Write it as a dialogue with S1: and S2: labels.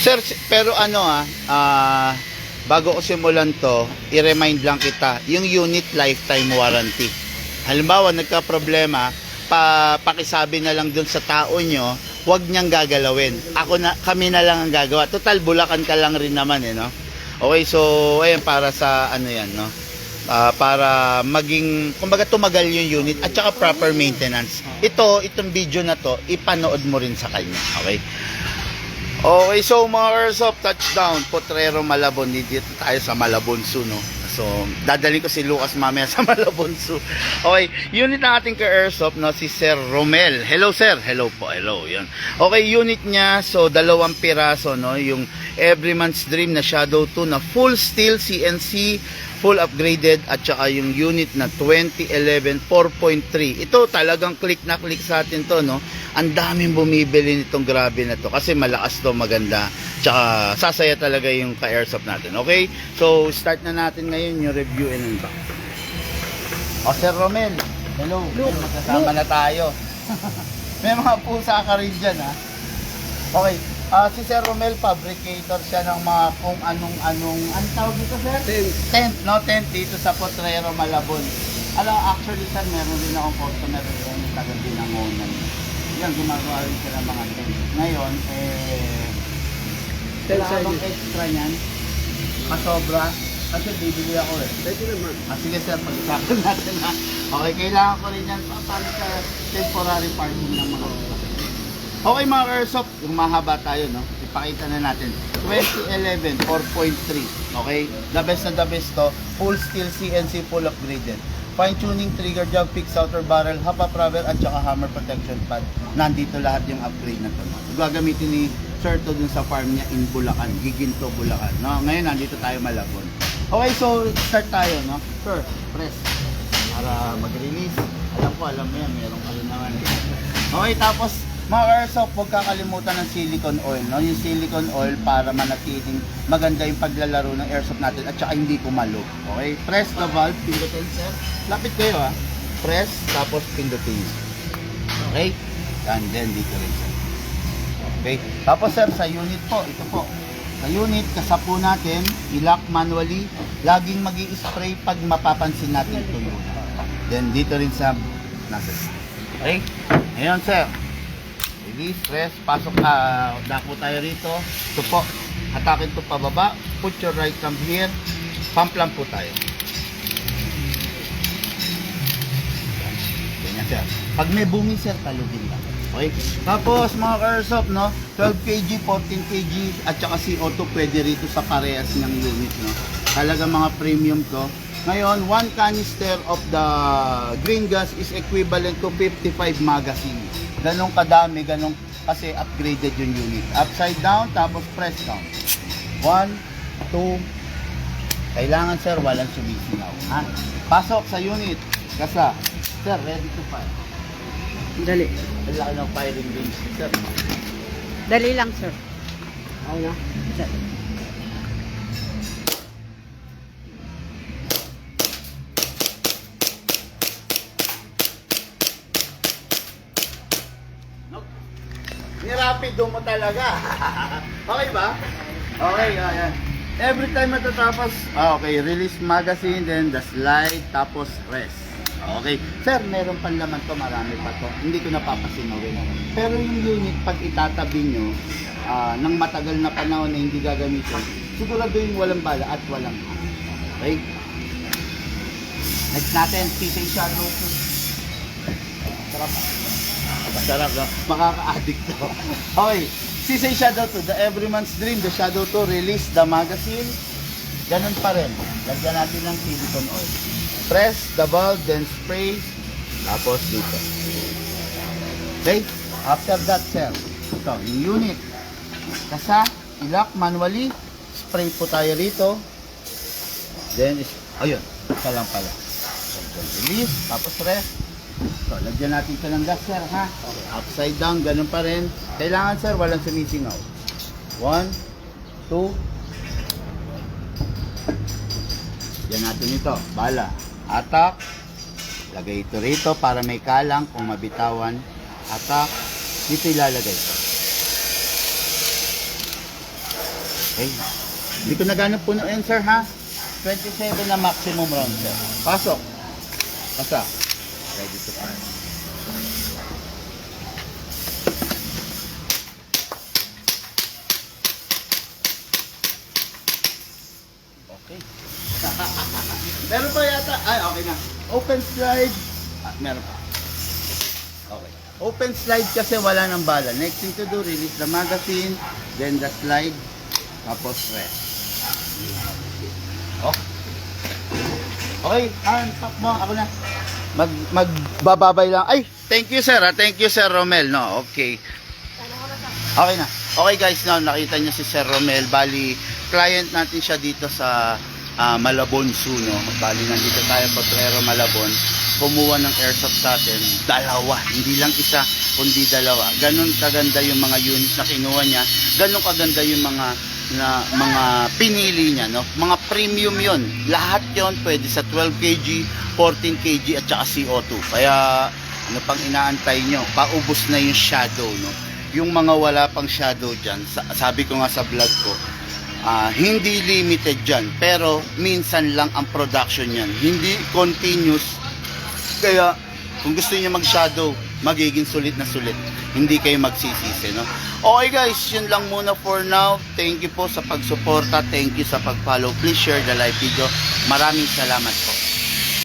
S1: Sir, pero ano bago ko simulan to, i-remind lang kita, yung unit lifetime warranty. Halimbawa, nagka-problema, pakisabi na lang dun sa tao nyo, huwag niyang gagalawin. Kami na lang ang gagawa. Total, Bulacan ka lang rin naman no? Okay, so, ayan, para sa ano yan, no? Para maging, kumbaga tumagal yung unit at saka proper maintenance. Itong video na to, ipanood mo rin sa kanya. Okay? Okay, so mga Airsoft, touchdown, Potrero, Malabon. Dito tayo sa Malabon Zoo, no? So, dadalhin ko si Lucas mamaya sa Malabon Zoo. Okay, unit ng ating ka-Airsoft, no? Si Sir Romel. Hello, sir. Hello po, hello. Yun. Okay, unit niya, so 2 piraso, no? Yung Everyman's Dream na Shadow 2 na full steel CNC, full upgraded, at saka yung unit na 2011 4.3. Ito talagang click na click sa atin to, no? Ang daming bumibili nitong grabe na to kasi malakas to, maganda. Tsaka sasaya talaga yung ka-Airsoft natin. Okay? So, start na natin ngayon yung review and unbox. O, Sir Romel. Hello. Magkasama na tayo. May mga pusa ka rin dyan, ha? Okay. Si Sir Romel, fabricator siya ng mga kung anong tawag dito, sir? Tent, no? Tent dito sa Potrero, Malabon. Actually, sir, meron din akong customer rin na taga Binangonan. Yan, gumagawa rin sila mga tent. Ngayon, kailangan extra niyan, kasobra, kasi bibili ako Pwede naman. Sige, sir, pag-usapan natin, ha? Okay, kailangan ko rin yan para sa temporary parking ng mga okay, mga Airsoft, yung mahaba tayo, no? Ipakita na natin. 2011 4.3. Okay? The best na the best to. Full steel CNC, full upgraded. Fine tuning, trigger jump, fixed outer barrel, half-up rubber, at saka hammer protection pad. Nandito lahat yung upgrade na to. Gagamitin ni Sir to dun sa farm niya in Bulacan, Giginto, Bulacan. No? Ngayon, nandito tayo Malabon. Okay, so start tayo, no? Sir, press. Para mag-release. Alam mo yan, meron ka rin naman. Okay, tapos mga Airsoft, huwag kakalimutan ng silicone oil, no? Yung silicone oil para manatiling maganda yung paglalaro ng Airsoft natin at saka hindi pumalo. Okay? Press the valve, pindutin, sir. Lapit kayo, ha? Press, tapos pindutin. Okay? And then dito rin, sir. Okay? Tapos, sir, sa unit po, ito po. Sa unit, kasapo natin, i-lock manually. Laging mag-i-spray pag mapapansin natin tuyo. Then, dito rin sa nasa. Okay? Ngayon, sir. Release, press, pasok, dako tayo rito. Ito po, hatakin to pababa. Put your right thumb here. Pump lang po tayo. Ganyan, sir. Pag may bumi, sir, talugin lang. Okay? Tapos, mga Airsoft, no? 12 kg, 14 kg, at saka CO2 pwede rito sa parehas ng unit, no? Talaga mga premium to. Ngayon, 1 canister of the green gas is equivalent to 55 magazine. Ganong kadami, kasi upgraded yung unit. Upside down, tapos press down. 1, 2. Kailangan, sir, walang sumisingaw. Ha? Pasok sa unit. Kasa. Sir, ready to fire.
S2: Dali.
S1: Kailangan ng firing range, sir.
S2: Dali lang, sir. Oo na. Sir.
S1: Rapido mo talaga. Okay ba? Okay, ayan. Every time matatapos, okay, release magazine, then the slide, tapos rest. Okay. Sir, meron pang laman to, marami pa to. Hindi ko napapasinawin. Pero yung unit, pag itatabi nyo, ng matagal na panahon na hindi gagamitin, siguraduhin walang bala at walang hangin. Okay? Next natin, PCA Shadow. Sarap. Masarap, no? Makaka-addict to. Okay, CC Shadow 2, the Everyman's Dream, the Shadow 2, release the magazine. Ganun pa rin. Lagyan natin ng silicone oil. Press the valve, then spray. Tapos dito. Okay, after that, sir, ito, yung unit. Kasa, i-lock manually. Spray po tayo rito. Then, ayun, isa lang pala. Release, tapos rest. So, lagyan natin ito ng gas, sir, ha? Okay. Upside down, ganun pa rin. Kailangan, sir, walang sumisingaw. 1, 2. Yan natin ito. Bala. Atak. Lagay ito rito para may kalang kung mabitawan. Atak. Dito ilalagay ito. Okay. Hindi ko naganap po na sir, ha? 27 na maximum round, sir. Pasok. Pasa. Ready to fire. Okay. Meron pa yata. Ay, okay na. Open slide. Meron pa. Okay. Open slide kasi wala ng bala. Next thing to do, release the magazine, then the slide, tapos rest. Okay. Okay, stop mo. Ako na. Magbababay lang. Ay, thank you sir. Thank you Sir Romel. No, okay. Okay na. Okay guys, now nakita niyo si Sir Romel. Bali, client natin siya dito sa Malabon Zoo, no? Bali, nandito tayo Potrero, Malabon. Kumuha ng airsoft sa atin. Dalawa. Hindi lang isa, kundi dalawa. Ganon kaganda yung mga units na kinuha niya. Ganon kaganda yung mga pinili niya, no? Mga premium yon. Lahat yon pwede sa 12 kg, 14 kg at saka CO2. Kaya ano pang inaantay nyo? Paubos na yung shadow, no? Yung mga wala pang shadow dyan, sabi ko nga sa vlog ko, hindi limited dyan, pero minsan lang ang production yan, hindi continuous. Kaya kung gusto niyo mag shadow, magiging sulit na sulit, hindi kayo magsisisi, no? Okay guys, yun lang muna for now. Thank you po sa pagsuporta, thank you sa pag-follow. Please share the live video. Maraming salamat po.